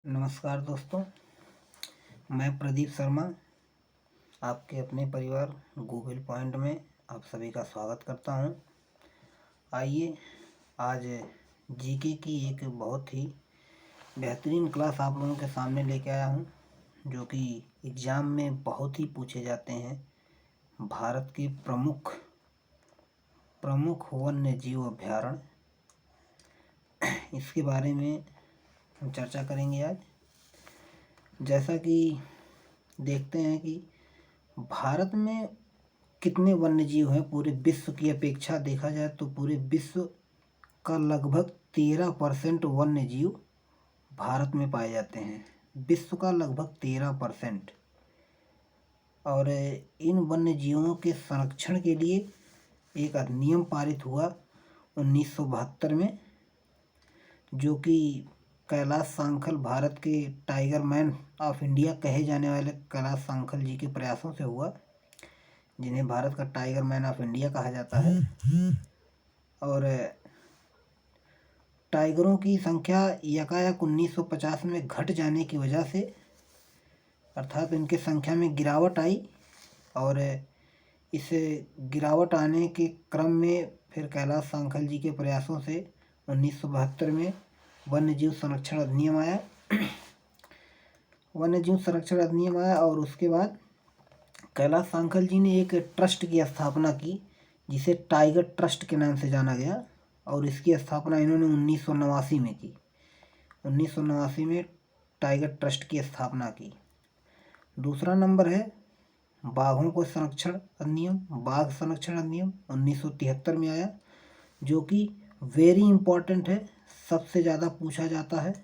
नमस्कार दोस्तों, मैं प्रदीप शर्मा आपके अपने परिवार गूगल पॉइंट में आप सभी का स्वागत करता हूं। आइए आज जीके की एक बहुत ही बेहतरीन क्लास आप लोगों के सामने लेके आया हूं, जो कि एग्ज़ाम में बहुत ही पूछे जाते हैं। भारत के प्रमुख वन्य जीव अभयारण्य, इसके बारे में हम चर्चा करेंगे आज। जैसा कि देखते हैं कि भारत में कितने वन्य जीव हैं। पूरे विश्व की अपेक्षा देखा जाए तो पूरे विश्व का लगभग 13% वन्य जीव भारत में पाए जाते हैं। विश्व का लगभग 13%। और इन वन्य जीवों के संरक्षण के लिए एक अधिनियम पारित हुआ 1972 में, जो कि कैलाश सांखल, भारत के टाइगर मैन ऑफ इंडिया कहे जाने वाले कैलाश सांखल जी के प्रयासों से हुआ, जिन्हें भारत का टाइगर मैन ऑफ इंडिया कहा जाता है। और टाइगरों की संख्या यकायक 1950 में घट जाने की वजह से, अर्थात इनके संख्या में गिरावट आई। और इस गिरावट आने के क्रम में फिर कैलाश सांखल जी के प्रयासों से 1972 में वन्य जीव संरक्षण अधिनियम आया। वन्य जीव संरक्षण अधिनियम आया और उसके बाद कैलाश सांखल जी ने एक ट्रस्ट की स्थापना की, जिसे टाइगर ट्रस्ट के नाम से जाना गया। और इसकी स्थापना इन्होंने 1989 में की। 1989 में टाइगर ट्रस्ट की स्थापना की। दूसरा नंबर है बाघों को संरक्षण अधिनियम, बाघ संरक्षण अधिनियम 1973 में आया, जो कि वेरी इम्पोर्टेंट है, सबसे ज़्यादा पूछा जाता है।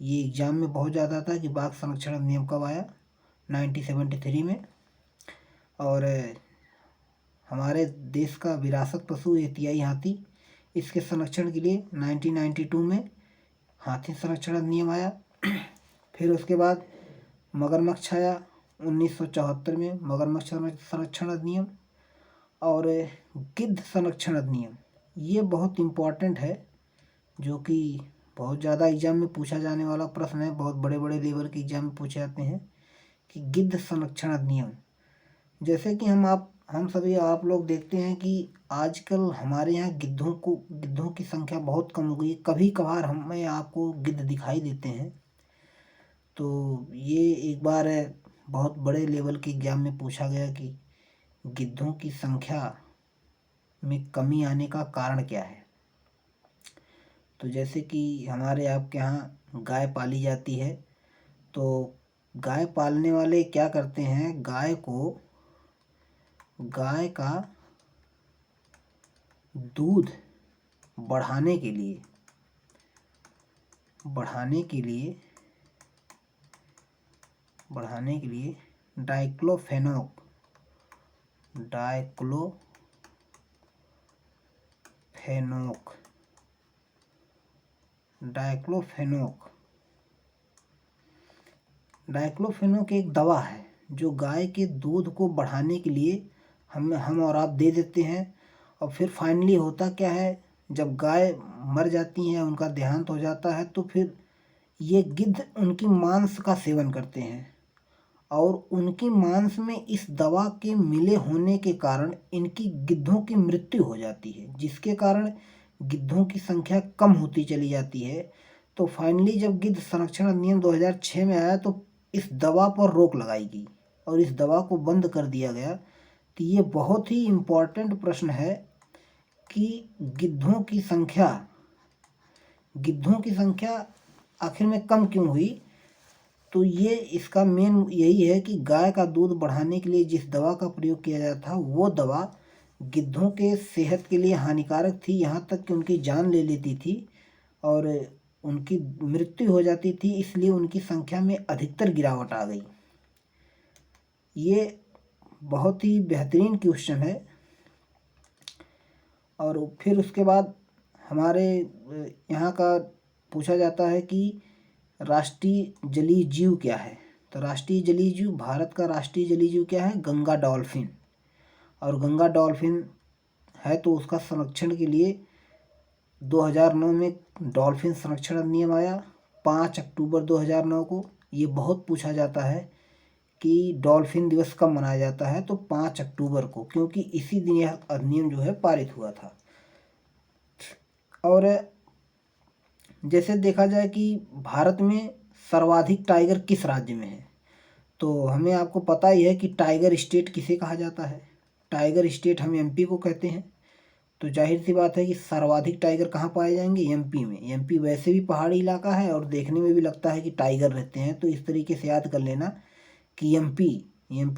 ये एग्ज़ाम में बहुत ज़्यादा आता है कि बाघ संरक्षण अधिनियम कब आया, 1973 में। और हमारे देश का विरासत पशु एशियाई हाथी, इसके संरक्षण के लिए 1992 में हाथी संरक्षण अधिनियम आया। फिर उसके बाद मगरमच्छ आया 1974 में, मगरमच्छ संरक्षण अधिनियम। और गिद्ध संरक्षण अधिनियम, ये बहुत इम्पोर्टेंट है, जो कि बहुत ज़्यादा एग्जाम में पूछा जाने वाला प्रश्न है। बहुत बड़े बड़े लेवल के एग्जाम में पूछे जाते हैं कि गिद्ध संरक्षण अधिनियम। जैसे कि हम सभी आप लोग देखते हैं कि आजकल हमारे यहाँ गिद्धों की संख्या बहुत कम हो गई है। कभी कभार हमें आपको गिद्ध दिखाई देते हैं। तो ये एक बार बहुत बड़े लेवल के एग्जाम में पूछा गया कि गिद्धों की संख्या में कमी आने का कारण क्या है। तो जैसे कि हमारे आपके यहाँ गाय पाली जाती है, तो गाय पालने वाले क्या करते हैं, गाय का दूध बढ़ाने के लिए डाइक्लोफेनॉक एक दवा है, जो गाय के दूध को बढ़ाने के लिए हम और आप दे देते हैं। और फिर फाइनली होता क्या है, जब गाय मर जाती हैं, उनका देहांत हो जाता है, तो फिर ये गिद्ध उनकी मांस का सेवन करते हैं। और उनकी मांस में इस दवा के मिले होने के कारण इनकी गिद्धों की मृत्यु हो जाती है, जिसके कारण गिद्धों की संख्या कम होती चली जाती है। तो फाइनली जब गिद्ध संरक्षण अधिनियम 2006 में आया, तो इस दवा पर रोक लगाई गई और इस दवा को बंद कर दिया गया। तो ये बहुत ही इम्पोर्टेंट प्रश्न है कि गिद्धों की संख्या आखिर में कम क्यों हुई। तो ये इसका मेन यही है कि गाय का दूध बढ़ाने के लिए जिस दवा का प्रयोग किया जाता था, वो दवा गिद्धों के सेहत के लिए हानिकारक थी, यहाँ तक कि उनकी जान ले लेती थी और उनकी मृत्यु हो जाती थी। इसलिए उनकी संख्या में अधिकतर गिरावट आ गई। ये बहुत ही बेहतरीन क्वेश्चन है। और फिर उसके बाद हमारे यहाँ का पूछा जाता है कि राष्ट्रीय जलीय जीव क्या है। तो राष्ट्रीय जलीय जीव, भारत का राष्ट्रीय जलीय जीव क्या है, गंगा डॉल्फिन। और गंगा डॉल्फिन है, तो उसका संरक्षण के लिए 2009 में डॉल्फिन संरक्षण अधिनियम आया। 5 अक्टूबर 2009 को। ये बहुत पूछा जाता है कि डॉल्फिन दिवस कब मनाया जाता है, तो 5 अक्टूबर को, क्योंकि इसी दिन यह अधिनियम जो है पारित हुआ था। और जैसे देखा जाए कि भारत में सर्वाधिक टाइगर किस राज्य में है, तो हमें आपको पता ही है कि टाइगर स्टेट किसे कहा जाता है। टाइगर स्टेट हम एमपी को कहते हैं। तो जाहिर सी बात है कि सर्वाधिक टाइगर कहाँ पाए जाएंगे, एमपी में। एमपी वैसे भी पहाड़ी इलाका है और देखने में भी लगता है कि टाइगर रहते हैं, तो इस तरीके से याद कर लेना कि एमपी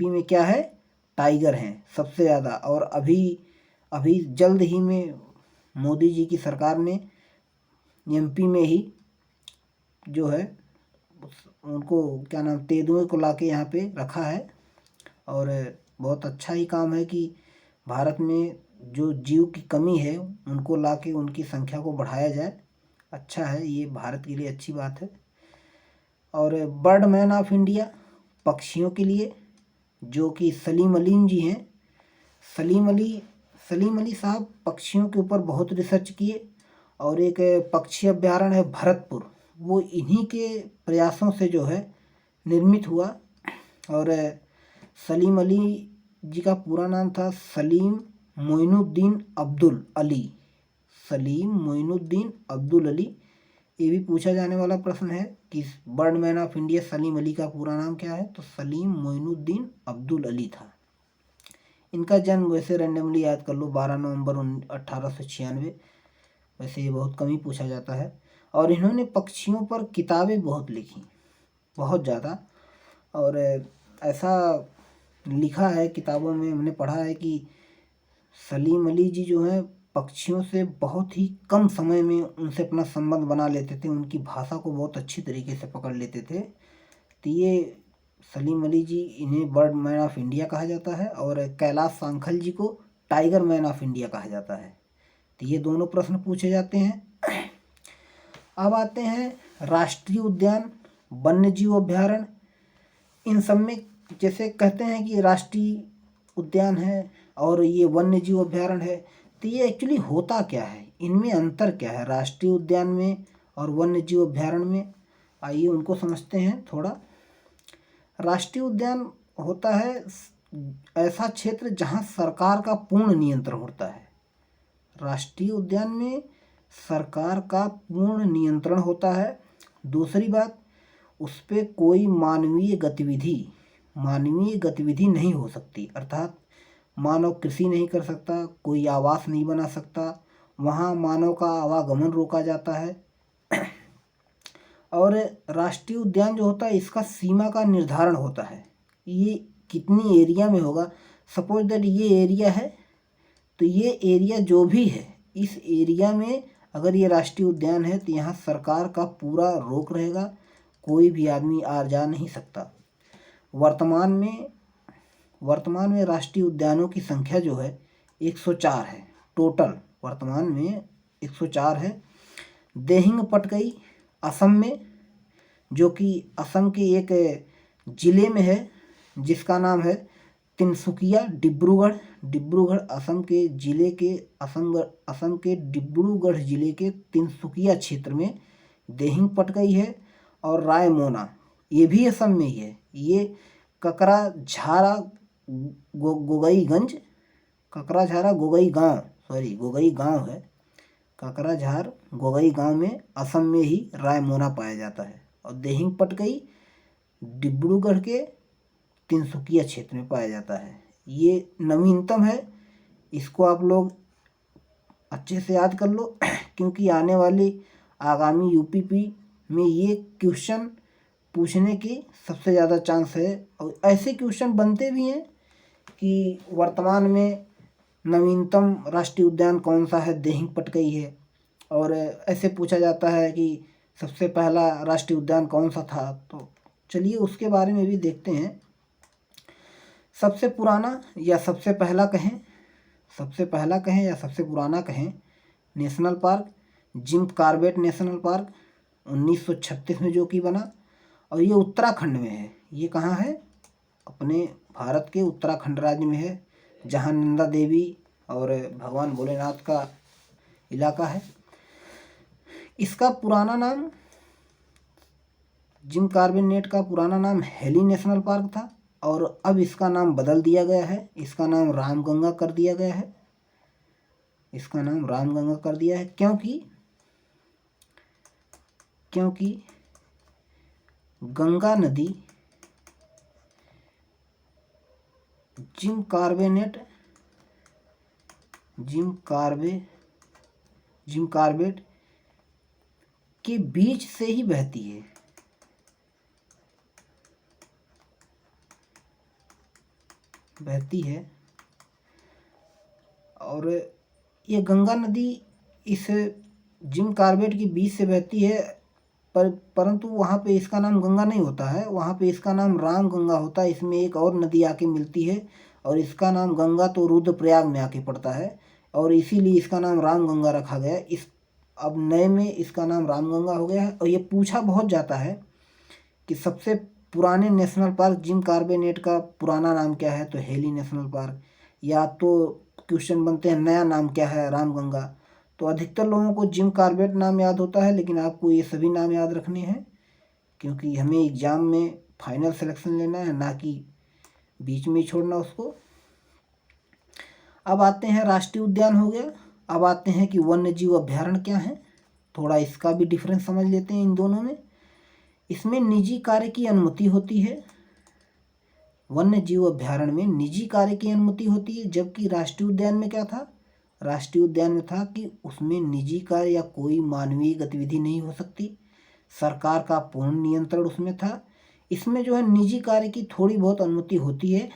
में क्या है, टाइगर हैं सबसे ज़्यादा। और अभी अभी जल्द ही में मोदी जी की सरकार ने एमपी में ही जो है उनको क्या नाम, तेंदुए को लाके यहाँ पे रखा है। और बहुत अच्छा ही काम है कि भारत में जो जीव की कमी है उनको लाके उनकी संख्या को बढ़ाया जाए। अच्छा है, ये भारत के लिए अच्छी बात है। और बर्ड मैन ऑफ इंडिया पक्षियों के लिए, जो कि सलीम अली जी हैं। सलीम अली साहब पक्षियों के ऊपर बहुत रिसर्च किए। और एक पक्षी अभ्यारण्य है भरतपुर, वो इन्हीं के प्रयासों से जो है निर्मित हुआ। और सलीम अली जी का पूरा नाम था सलीम मोइनुद्दीन अब्दुल अली। सलीम मोइनुद्दीन अब्दुल अली। ये भी पूछा जाने वाला प्रश्न है कि bird man of India Salim Ali का पूरा नाम क्या है, तो सलीम मोइनुद्दीन अब्दुल अली था। इनका जन्म वैसे रैंडमली याद कर लो, 12 नवंबर 1896। वैसे ये बहुत कम ही पूछा जाता है। और इन्होंने पक्षियों पर किताबें बहुत लिखी, बहुत ज़्यादा। और ऐसा लिखा है किताबों में, हमने पढ़ा है कि सलीम अली जी जो हैं पक्षियों से बहुत ही कम समय में उनसे अपना संबंध बना लेते थे, उनकी भाषा को बहुत अच्छी तरीके से पकड़ लेते थे। तो ये सलीम अली जी, इन्हें बर्ड मैन ऑफ इंडिया कहा जाता है। और कैलाश सांखल जी को टाइगर मैन ऑफ इंडिया कहा जाता है। तो ये दोनों प्रश्न पूछे जाते हैं। अब आते हैं राष्ट्रीय उद्यान, वन्य जीव अभ्यारण्य। इन सब में जैसे कहते हैं कि राष्ट्रीय उद्यान है और ये वन्य जीव अभ्यारण्य है, तो ये एक्चुअली होता क्या है, इनमें अंतर क्या है राष्ट्रीय उद्यान में और वन्य जीव अभ्यारण्य में। आइए उनको समझते हैं थोड़ा। राष्ट्रीय उद्यान होता है ऐसा क्षेत्र जहाँ सरकार का पूर्ण नियंत्रण होता है। राष्ट्रीय उद्यान में सरकार का पूर्ण नियंत्रण होता है। दूसरी बात, उस पर कोई मानवीय गतिविधि नहीं हो सकती, अर्थात मानव कृषि नहीं कर सकता, कोई आवास नहीं बना सकता, वहाँ मानव का आवागमन रोका जाता है। और राष्ट्रीय उद्यान जो होता है इसका सीमा का निर्धारण होता है, ये कितनी एरिया में होगा। सपोज दैट ये एरिया है, तो ये एरिया जो भी है, इस एरिया में अगर ये राष्ट्रीय उद्यान है तो यहाँ सरकार का पूरा रोक रहेगा, कोई भी आदमी आ जा नहीं सकता। वर्तमान में राष्ट्रीय उद्यानों की संख्या जो है 104 है टोटल, वर्तमान में 104 है। देहिंग पटकई असम में, जो कि असम के एक ज़िले में है जिसका नाम है तिनसुकिया। डिब्रूगढ़ असम के ज़िले के असम के डिब्रूगढ़ ज़िले के तिनसुकिया क्षेत्र में देहिंग पटकई है। और रायमोना, ये भी असम में ही है। ये ककराझारा गोगई गांव है। ककराझार गोगई गांव में असम में ही रायमोना पाया जाता है। और देहिंग पटकई डिब्रूगढ़ के तिनसुकिया क्षेत्र में पाया जाता है। ये नवीनतम है, इसको आप लोग अच्छे से याद कर लो क्योंकि आने वाली आगामी यूपीपी में ये क्वेश्चन पूछने की सबसे ज़्यादा चांस है। और ऐसे क्वेश्चन बनते भी हैं कि वर्तमान में नवीनतम राष्ट्रीय उद्यान कौन सा है, देहिंग पटकई है। और ऐसे पूछा जाता है कि सबसे पहला राष्ट्रीय उद्यान कौन सा था, तो चलिए उसके बारे में भी देखते हैं। सबसे पुराना या सबसे पहला कहें या सबसे पुराना कहें, national park Jim Corbett national park 1936 में जो कि बना। और ये उत्तराखंड में है। ये कहाँ है, अपने भारत के उत्तराखंड राज्य में है, जहाँ नंदा देवी और भगवान भोलेनाथ का इलाका है। इसका पुराना नाम जिम कॉर्बेट का पुराना नाम हेली नेशनल पार्क था और अब इसका नाम बदल दिया गया है, इसका नाम रामगंगा कर दिया गया है। इसका नाम रामगंगा कर दिया है क्योंकि गंगा नदी जिम कॉर्बेट के बीच से ही बहती है और ये गंगा नदी इस जिम कॉर्बेट के बीच से बहती है, परंतु वहाँ पे इसका नाम गंगा नहीं होता है, वहाँ पे इसका नाम राम गंगा होता है। इसमें एक और नदी आके मिलती है और इसका नाम गंगा तो रुद्रप्रयाग में आके पड़ता है और इसीलिए इसका नाम राम गंगा रखा गया। अब नए में इसका नाम रामगंगा हो गया है। और ये पूछा बहुत जाता है कि सबसे पुराने नेशनल पार्क जिम कॉर्बेट का पुराना नाम क्या है, तो हेली नेशनल पार्क, या तो क्वेश्चन बनते हैं नया नाम क्या है, रामगंगा। तो अधिकतर लोगों को जिम कॉर्बेट नाम याद होता है, लेकिन आपको ये सभी नाम याद रखने हैं क्योंकि हमें एग्ज़ाम में फाइनल सिलेक्शन लेना है, ना कि बीच में छोड़ना उसको। अब आते हैं, राष्ट्रीय उद्यान हो गया। अब आते हैं कि वन्य जीव अभ्यारण्य क्या है, थोड़ा इसका भी डिफरेंस समझ लेते हैं इन दोनों में। इसमें निजी कार्य की अनुमति होती है, वन्य जीव अभ्यारण्य में निजी कार्य की अनुमति होती है, जबकि राष्ट्रीय उद्यान में क्या था, राष्ट्रीय उद्यान में था कि उसमें निजी कार्य या कोई मानवीय गतिविधि नहीं हो सकती, सरकार का पूर्ण नियंत्रण उसमें था। इसमें जो है निजी कार्य की थोड़ी बहुत अनुमति होती है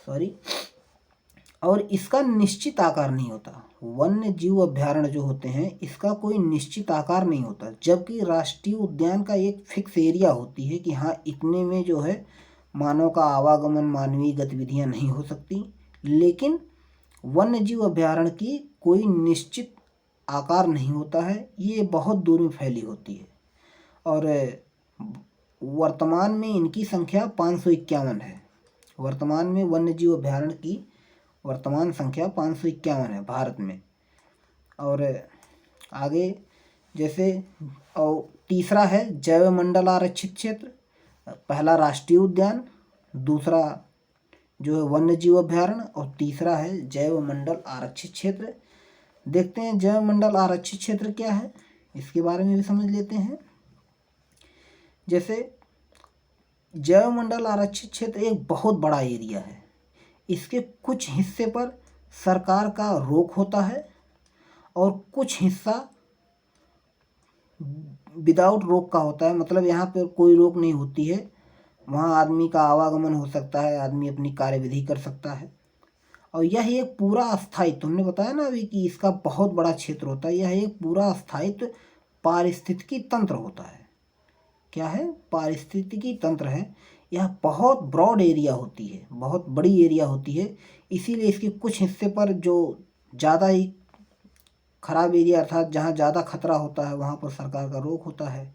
सॉरी, और इसका निश्चित आकार नहीं होता। वन्य जीव अभ्यारण्य जो होते हैं इसका कोई निश्चित आकार नहीं होता, जबकि राष्ट्रीय उद्यान का एक फिक्स एरिया होती है कि हाँ इतने में जो है मानव का आवागमन, मानवीय गतिविधियां नहीं हो सकती। लेकिन वन्य जीव अभ्यारण्य की कोई निश्चित आकार नहीं होता है, ये बहुत दूर में फैली होती है और वर्तमान में इनकी संख्या 551 है। वर्तमान में वन्य जीव अभ्यारण्य की वर्तमान संख्या 551 है भारत में। और आगे जैसे, और तीसरा है जैव मंडल आरक्षित क्षेत्र, पहला राष्ट्रीय उद्यान, दूसरा जो है वन्य जीव अभ्यारण्य और तीसरा है जैव मंडल आरक्षित क्षेत्र। देखते हैं जैव मंडल आरक्षित क्षेत्र क्या है, इसके बारे में भी समझ लेते हैं। जैसे जैव मंडल आरक्षित क्षेत्र एक बहुत बड़ा एरिया है, इसके कुछ हिस्से पर सरकार का रोक होता है और कुछ हिस्सा विदाउट रोक का होता है, मतलब यहाँ पर कोई रोक नहीं होती है, वहाँ आदमी का आवागमन हो सकता है, आदमी अपनी कार्यविधि कर सकता है। और यह एक पूरा अस्थायित्व, तुमने बताया ना अभी कि इसका बहुत बड़ा क्षेत्र होता है, यह एक पूरा अस्थायित्व पारिस्थितिकी तंत्र होता है। क्या है, पारिस्थितिकी तंत्र है। यह बहुत ब्रॉड एरिया होती है, बहुत बड़ी एरिया होती है, इसीलिए इसके कुछ हिस्से पर जो ज़्यादा ही खराब एरिया अर्थात जहाँ ज़्यादा खतरा होता है वहाँ पर सरकार का रोक होता है।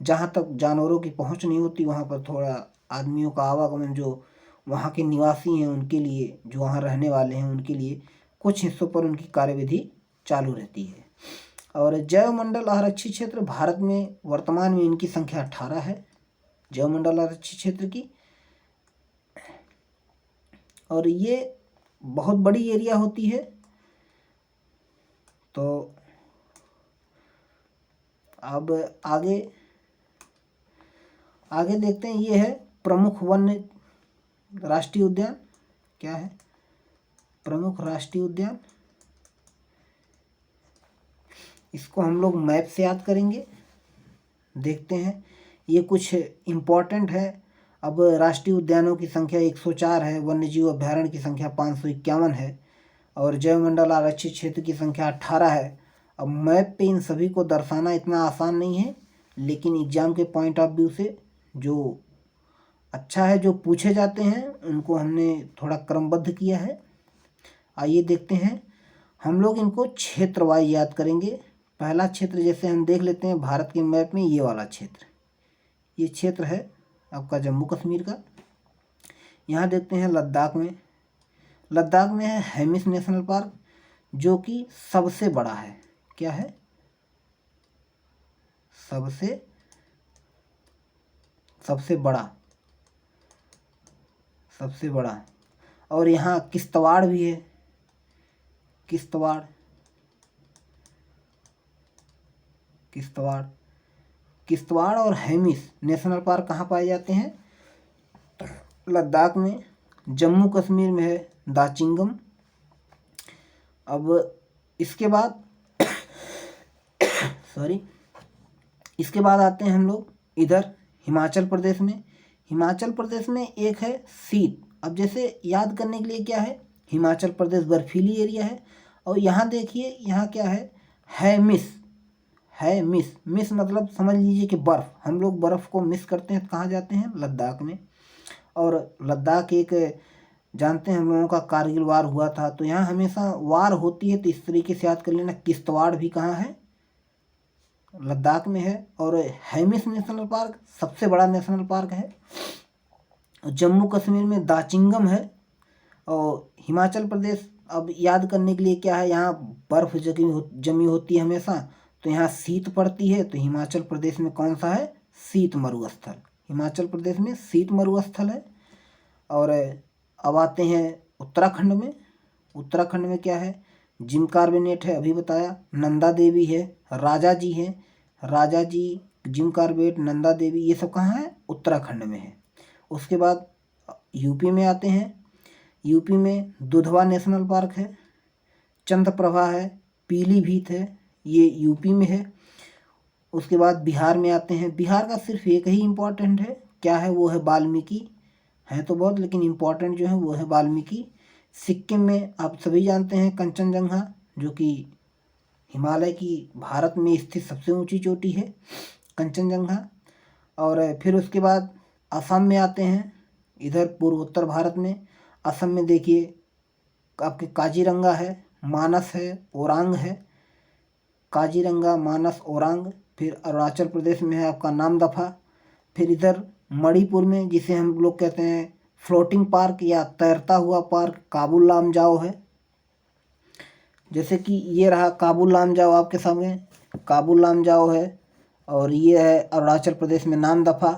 जहाँ तक जानवरों की पहुँच नहीं होती वहाँ पर थोड़ा आदमियों का आवागमन, जो वहाँ के निवासी हैं उनके लिए, जो वहाँ रहने वाले हैं उनके लिए कुछ हिस्सों पर उनकी कार्यविधि चालू रहती है। और जैव मंडल आरक्षित क्षेत्र भारत में वर्तमान में इनकी संख्या 18 है, जैव मंडल आरक्षित क्षेत्र की, और ये बहुत बड़ी एरिया होती है। तो अब आगे देखते हैं, ये है प्रमुख वन्य राष्ट्रीय उद्यान। क्या है, प्रमुख राष्ट्रीय उद्यान, इसको हम लोग मैप से याद करेंगे। देखते हैं, ये कुछ इम्पोर्टेंट है। अब राष्ट्रीय उद्यानों की संख्या 104 है, वन्य जीव अभ्यारण्य की संख्या 551 है और जैव मंडल आरक्षित क्षेत्र की संख्या 18 है। अब मैप पे इन सभी को दर्शाना इतना आसान नहीं है, लेकिन एग्ज़ाम के पॉइंट ऑफ व्यू से जो अच्छा है, जो पूछे जाते हैं उनको हमने थोड़ा क्रमबद्ध किया है। आइए देखते हैं, हम लोग इनको क्षेत्र वाइज याद करेंगे। पहला क्षेत्र जैसे हम देख लेते हैं भारत के मैप में, ये वाला क्षेत्र, ये क्षेत्र है आपका जम्मू कश्मीर का। यहाँ देखते हैं लद्दाख में है हेमिस नेशनल पार्क, जो कि सबसे बड़ा है। क्या है, सबसे सबसे बड़ा, सबसे बड़ा। और यहाँ किश्तवाड़ भी है, किश्तवाड़, किश्तवाड़, किश्तवाड़ और हेमिस नेशनल पार्क कहाँ पाए जाते हैं? लद्दाख में। जम्मू कश्मीर में है दाचिंगम। अब इसके बाद सॉरी, इसके बाद आते हैं हम लोग इधर हिमाचल प्रदेश में। हिमाचल प्रदेश में एक है सीत। अब जैसे याद करने के लिए क्या है, हिमाचल प्रदेश बर्फीली एरिया है। और यहाँ देखिए, यहाँ क्या है मिस, है मिस। मिस मतलब समझ लीजिए कि बर्फ़। हम लोग बर्फ़ को मिस करते हैं तो कहाँ जाते हैं? लद्दाख में। और लद्दाख एक, जानते हैं हम लोगों का कारगिल वार हुआ था, तो यहाँ हमेशा वार होती है, तो इस तरीके से याद कर लेना। किश्तवाड़ भी कहाँ है? लद्दाख में है। और हेमिस नेशनल पार्क सबसे बड़ा नेशनल पार्क है। जम्मू कश्मीर में दाचिंगम है। और हिमाचल प्रदेश, अब याद करने के लिए क्या है, यहाँ बर्फ़ जमी होती है हमेशा, तो यहाँ शीत पड़ती है। तो हिमाचल प्रदेश में कौन सा है? शीत मरुस्थल। हिमाचल प्रदेश में शीत मरुस्थल है। और अब आते हैं उत्तराखंड में। उत्तराखंड में क्या है? जिम कार्बेट है, अभी बताया। नंदा देवी है, राजा जी है, राजा जी, जिम कार्बेट, नंदा देवी, ये सब कहाँ है? उत्तराखंड में है। उसके बाद यूपी में आते हैं। यूपी में दुधवा नेशनल पार्क है, चंद्रप्रभा है, पीलीभीत है, ये यूपी में है। उसके बाद बिहार में आते हैं। बिहार का सिर्फ एक ही इम्पोर्टेंट है, क्या है? वो है वाल्मीकि। हैं तो बहुत, लेकिन इम्पोर्टेंट जो है वो है वाल्मीकि। सिक्किम में आप सभी जानते हैं कंचनजंगा, जो कि हिमालय की भारत में स्थित सबसे ऊंची चोटी है, कंचनजंगा। और फिर उसके बाद असम में आते हैं। इधर पूर्वोत्तर भारत में असम में देखिए आपके काजीरंगा है, मानस है, ओरांग है। काजीरंगा, मानस, ओरांग। फिर अरुणाचल प्रदेश में है आपका नामदफा। फिर इधर मणिपुर में, जिसे हम लोग कहते हैं फ्लोटिंग पार्क या तैरता हुआ पार्क, काबुल लामजाओ है। जैसे कि ये रहा काबुल लामजाओ आपके सामने, काबुल लामजाओ है। और ये है अरुणाचल प्रदेश में नामदफा।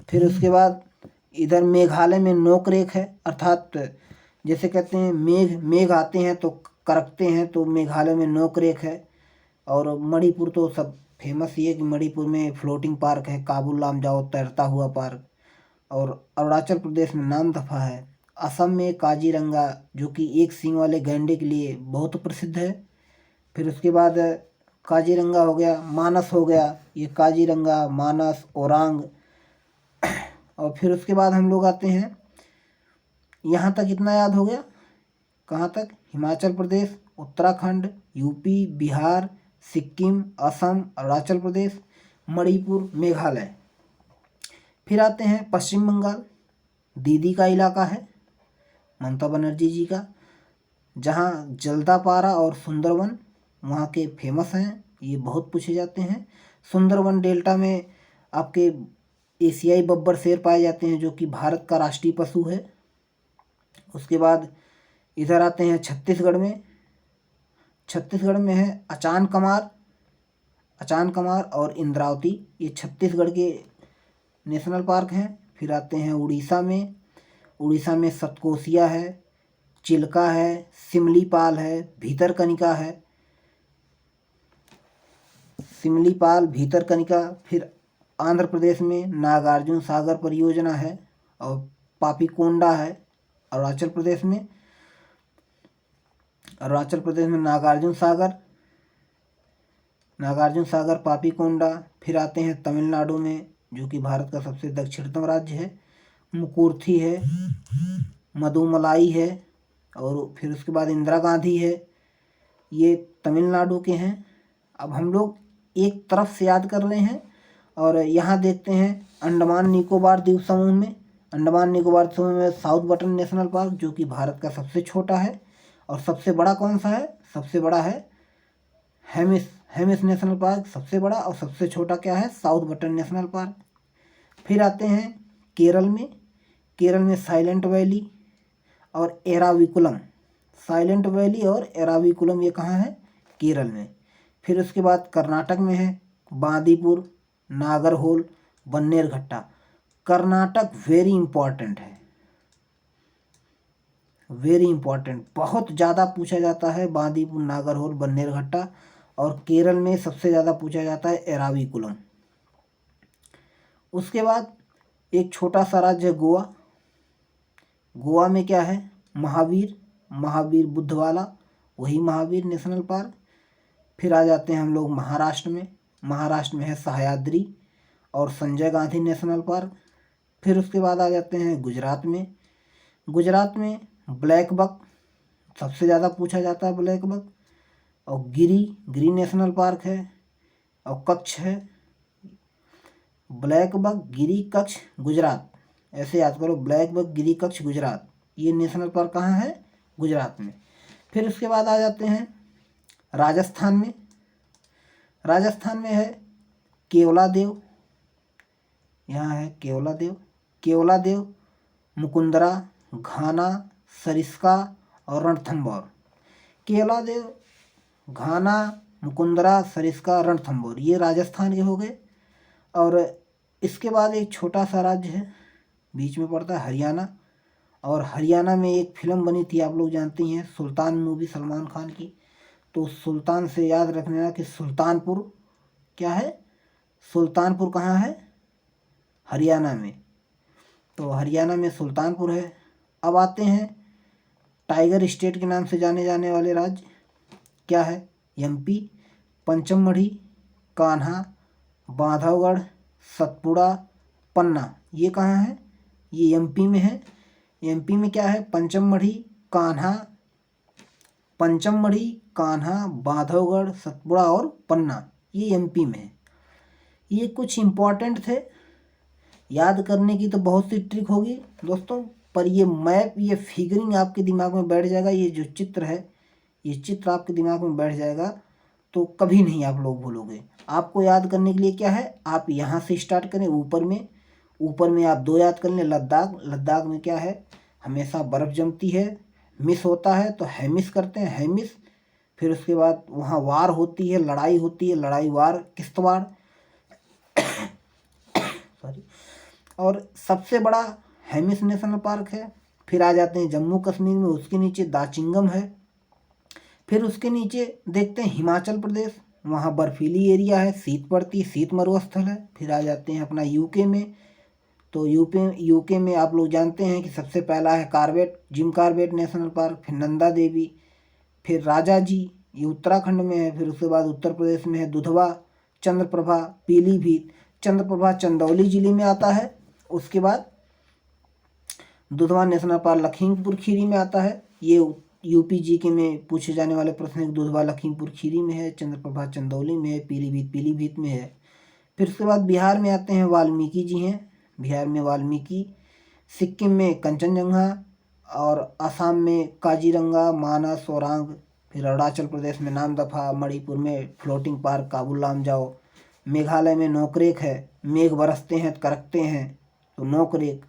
फिर उसके बाद इधर मेघालय में नोकरेक है, अर्थात जैसे कहते हैं मेघ आते हैं तो करकते हैं, तो मेघालय में नोकरेक है। और मणिपुर तो सब फेमस ही है कि मणिपुर में फ्लोटिंग पार्क है, काबुल लामजाओ तैरता हुआ पार्क। और अरुणाचल प्रदेश में नामदफा है। असम में काजीरंगा, जो कि एक सींग वाले गैंडे के लिए बहुत प्रसिद्ध है। फिर उसके बाद काजीरंगा हो गया, मानस हो गया, ये काजीरंगा, मानस, ओरांग। और फिर उसके बाद हम लोग आते हैं, यहाँ तक इतना याद हो गया। कहाँ तक? हिमाचल प्रदेश, उत्तराखंड, यूपी, बिहार, सिक्किम, असम, अरुणाचल प्रदेश, मणिपुर, मेघालय। फिर आते हैं पश्चिम बंगाल। दीदी का इलाका है, ममता बनर्जी जी का, जहाँ जल्दापारा और सुंदरवन वहाँ के फेमस हैं, ये बहुत पूछे जाते हैं। सुंदरवन डेल्टा में आपके एशियाई बब्बर शेर पाए जाते हैं, जो कि भारत का राष्ट्रीय पशु है। उसके बाद इधर आते हैं छत्तीसगढ़ में। छत्तीसगढ़ में है अचान कमार और इंद्रावती, ये छत्तीसगढ़ के नेशनल पार्क हैं। फिर आते हैं उड़ीसा में। उड़ीसा में सतकोसिया है, चिल्का है, सिमलीपाल है, भीतरकनिका है, सिमलीपाल, भीतरकनिका। फिर आंध्र प्रदेश में नागार्जुन सागर परियोजना है और पापीकोंडा है। अरुणाचल प्रदेश में नागार्जुन सागर, पापीकोंडा। फिर आते हैं तमिलनाडु में, जो कि भारत का सबसे दक्षिणतम राज्य है, मुकुर्थी है, मदुमलाई है। और फिर उसके बाद इंदिरा गांधी है। ये तमिलनाडु के हैं। अब हम लोग एक तरफ से याद कर रहे हैं। और यहाँ देखते हैं अंडमान निकोबार द्वीप समूह में। अंडमान निकोबार समूह में साउथ बटन नेशनल पार्क, जो कि भारत का सबसे छोटा है। और सबसे बड़ा कौन सा है? सबसे बड़ा है हेमिस नेशनल पार्क, सबसे बड़ा। और सबसे छोटा क्या है? South button national park. फिर आते हैं केरल में। केरल में साइलेंट वैली और एराविकुलम। साइलेंट वैली और एराविकुलम, ये कहाँ है? केरल में। फिर उसके बाद कर्नाटक में है बांदीपुर, नागरहोल, बन्नेरघट्टा। कर्नाटक वेरी इंपॉर्टेंट है, वेरी इंपॉर्टेंट, बहुत ज़्यादा पूछा जाता है बांदीपुर, नागरहोल, बन्नेरघट्टा। और केरल में सबसे ज़्यादा पूछा जाता है एराविकुलम। उसके बाद एक छोटा सा राज्य है गोवा। गोवा में क्या है, महावीर, महावीर बुद्ध वाला, वही महावीर नेशनल पार्क। फिर आ जाते हैं हम लोग महाराष्ट्र में। महाराष्ट्र में है सह्याद्री और संजय गांधी नेशनल पार्क। फिर उसके बाद आ जाते हैं गुजरात में। गुजरात में ब्लैक बक सबसे ज़्यादा पूछा जाता है, ब्लैक बक। और गिरी नेशनल पार्क है। और कच्छ है। ब्लैक बक, गिरी, कच्छ, गुजरात, ऐसे याद करो, ब्लैक बक, गिरी, कच्छ, गुजरात। ये नेशनल पार्क कहाँ है, गुजरात में। फिर उसके बाद आ जाते हैं राजस्थान में। राजस्थान में है केवलादेव, यहाँ है केवलादेव, मुकुंदरा, घाना, सरिस्का और रणथंभौर। केवलादेव, घाना, मुकुंदरा, सरिस्का, रणथंभौर, ये राजस्थान के हो गए। और इसके बाद एक छोटा सा राज्य है बीच में पड़ता है, हरियाणा। और हरियाणा में एक फिल्म बनी थी, आप लोग जानती हैं, सुल्तान मूवी, सलमान खान की। तो सुल्तान से याद रखना कि सुल्तानपुर क्या है, सुल्तानपुर कहाँ है, हरियाणा में। तो हरियाणा में सुल्तानपुर है। अब आते हैं टाइगर स्टेट के नाम से जाने जाने वाले राज्य, क्या है, एमपी। पंचमढ़ी, कान्हा, बांधवगढ़, सतपुड़ा, पन्ना, ये कहाँ है, ये एमपी में है। एमपी में क्या है, पंचमढ़ी, कान्हा, बांधवगढ़, सतपुड़ा और पन्ना, ये एमपी में है। ये कुछ इम्पोर्टेंट थे, याद करने की तो बहुत सी ट्रिक होगी दोस्तों, पर ये मैप, ये फिगरिंग आपके दिमाग में बैठ जाएगा। ये जो चित्र है, ये चित्र आपके दिमाग में बैठ जाएगा तो कभी नहीं आप लोग भूलोगे। आपको याद करने के लिए क्या है, आप यहाँ से स्टार्ट करें, ऊपर में आप 2 याद कर लें। लद्दाख में क्या है, हमेशा बर्फ़ जमती है, मिस होता है तो हेमिस करते हैं, हेमिस। फिर उसके बाद वहाँ वार होती है, लड़ाई वार, किश्तवाड़, सॉरी। और सबसे बड़ा हेमिस नेशनल पार्क है। फिर आ जाते हैं जम्मू कश्मीर में, उसके नीचे दाचिंगम है। फिर उसके नीचे देखते हैं हिमाचल प्रदेश, वहाँ बर्फीली एरिया है, शीत पड़ती, शीत मरुस्थल है। फिर आ जाते हैं अपना यूके में। तो यूके में आप लोग जानते हैं कि सबसे पहला है जिम कॉर्बेट नेशनल पार्क, फिर नंदा देवी, फिर राजा जी, ये उत्तराखंड में है। फिर उसके बाद उत्तर प्रदेश में है दुधवा, चंद्रप्रभा, पीलीभीत। चंद्रप्रभा चंदौली जिले में आता है। उसके बाद दुधवा नेशनल पार्क लखीमपुर खीरी में आता है। ये यूपी जीके में पूछे जाने वाले प्रश्न है। दुधवा लखीमपुर खीरी में है, चंद्रप्रभा चंदौली में है, पीलीभीत में है। फिर उसके बाद बिहार में आते हैं, वाल्मीकि जी हैं, बिहार में वाल्मीकि। सिक्किम में कंचनजंगा और असम में काजीरंगा, मानस, ओरांग। फिर अरुणाचल प्रदेश में नामदफा, मणिपुर में फ्लोटिंग पार्क काबुल लामजाओ। मेघालय में नोकरेक है, मेघ बरसते हैं करकते हैं तो नोकरेक।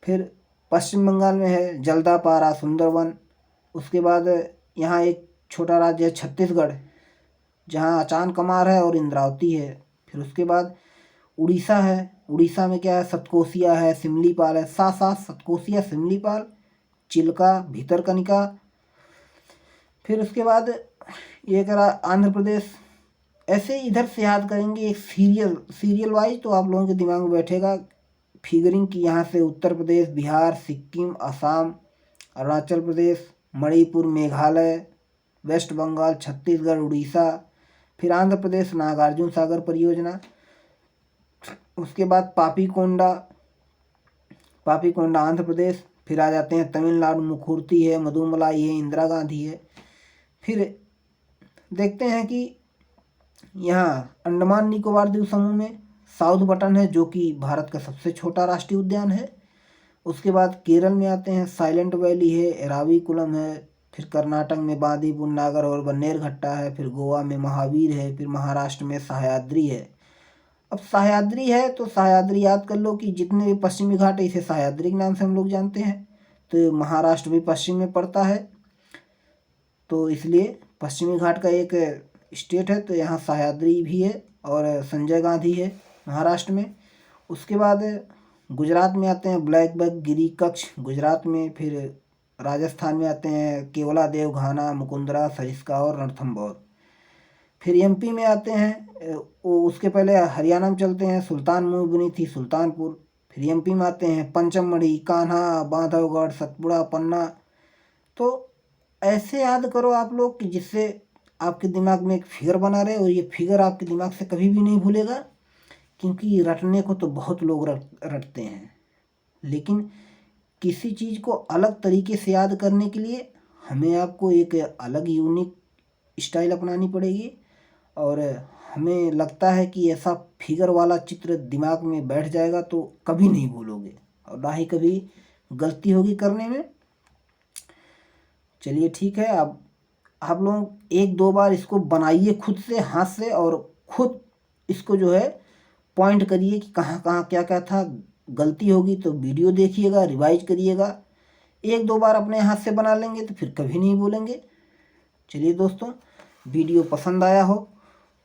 फिर पश्चिम बंगाल में है जल्दापारा, सुंदरवन। उसके बाद यहाँ एक छोटा राज्य है छत्तीसगढ़, जहाँ अचानकमार है और इंद्रावती है। फिर उसके बाद उड़ीसा है, उड़ीसा में क्या है, सतकोसिया है, सिमलीपाल है, साथ सतकोसिया, सिमलीपाल, चिल्का, भीतरकनिका। फिर उसके बाद ये करा आंध्र प्रदेश। ऐसे इधर से याद करेंगे एक सीरियल वाइज तो आप लोगों के दिमाग में बैठेगा फिगरिंग की। यहाँ से उत्तर प्रदेश, बिहार, सिक्किम, असम, अरुणाचल प्रदेश, मणिपुर, मेघालय, वेस्ट बंगाल, छत्तीसगढ़, उड़ीसा। फिर आंध्र प्रदेश नागार्जुन सागर परियोजना। उसके बाद पापीकोंडा आंध्र प्रदेश। फिर आ जाते हैं तमिलनाडु, मुखूर्ती है, मदुमलाई है, इंदिरा गांधी है। फिर देखते हैं कि यहाँ अंडमान निकोबार द्वीप समूह में साउथ बटन है, जो कि भारत का सबसे छोटा राष्ट्रीय उद्यान है। उसके बाद केरल में आते हैं, साइलेंट वैली है, एराविकुलम है। फिर कर्नाटक में बांदीपुर, नागरहोल, बन्नेरघट्टा है। फिर गोवा में महावीर है। फिर महाराष्ट्र में सह्याद्री है। अब सह्याद्री है तो सह्याद्री याद कर लो कि जितने भी पश्चिमी घाट है इसे सह्याद्री के नाम से हम लोग जानते हैं। तो महाराष्ट्र भी पश्चिम में पड़ता है, तो इसलिए पश्चिमी घाट का एक स्टेट है, तो यहाँ सह्याद्री भी है और संजय गांधी है महाराष्ट्र में। उसके बाद गुजरात में आते हैं ब्लैक बक गिरी कच्छ गुजरात में। फिर राजस्थान में आते हैं केवलादेव घाना मुकुंदरा सरिस्का और रणथंभौर। फिर एमपी में आते हैं उसके पहले हरियाणा में चलते हैं सुल्तानपुर बनी थी सुल्तानपुर। फिर एमपी में आते हैं पंचमढ़ी कान्हा बांधवगढ़ सतपुड़ा पन्ना। तो ऐसे याद करो आप लोग कि जिससे आपके दिमाग में एक फिगर बना रहे और ये फिगर आपके दिमाग से कभी भी नहीं भूलेगा। क्योंकि रटने को तो बहुत लोग रटते हैं, लेकिन किसी चीज़ को अलग तरीके से याद करने के लिए हमें आपको एक अलग यूनिक स्टाइल अपनानी पड़ेगी। और हमें लगता है कि ऐसा फिगर वाला चित्र दिमाग में बैठ जाएगा तो कभी नहीं भूलोगे और ना ही कभी गलती होगी करने में। चलिए ठीक है, अब आप लोग एक दो बार इसको बनाइए खुद से हाथ से और खुद इसको जो है पॉइंट करिए कि कहाँ कहाँ क्या क्या था। गलती होगी तो वीडियो देखिएगा रिवाइज करिएगा। एक दो बार अपने हाथ से बना लेंगे तो फिर कभी नहीं भूलेंगे। चलिए दोस्तों, वीडियो पसंद आया हो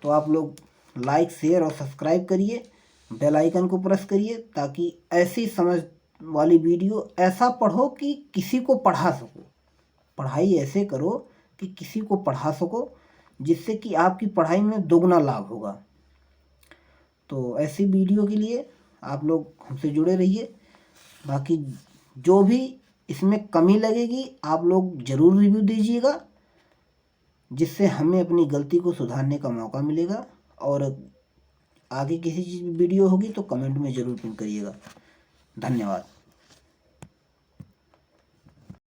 तो आप लोग लाइक शेयर और सब्सक्राइब करिए, बेल आइकन को प्रेस करिए ताकि ऐसी समझ वाली वीडियो ऐसा पढ़ो कि किसी को पढ़ा सको। पढ़ाई ऐसे करो कि किसी को पढ़ा सको, जिससे कि आपकी पढ़ाई में दोगुना लाभ होगा। तो ऐसी वीडियो के लिए आप लोग हमसे जुड़े रहिए। बाकी जो भी इसमें कमी लगेगी आप लोग ज़रूर रिव्यू दीजिएगा, जिससे हमें अपनी गलती को सुधारने का मौका मिलेगा। और आगे किसी चीज़ की वीडियो होगी तो कमेंट में ज़रूर पिन करिएगा। धन्यवाद।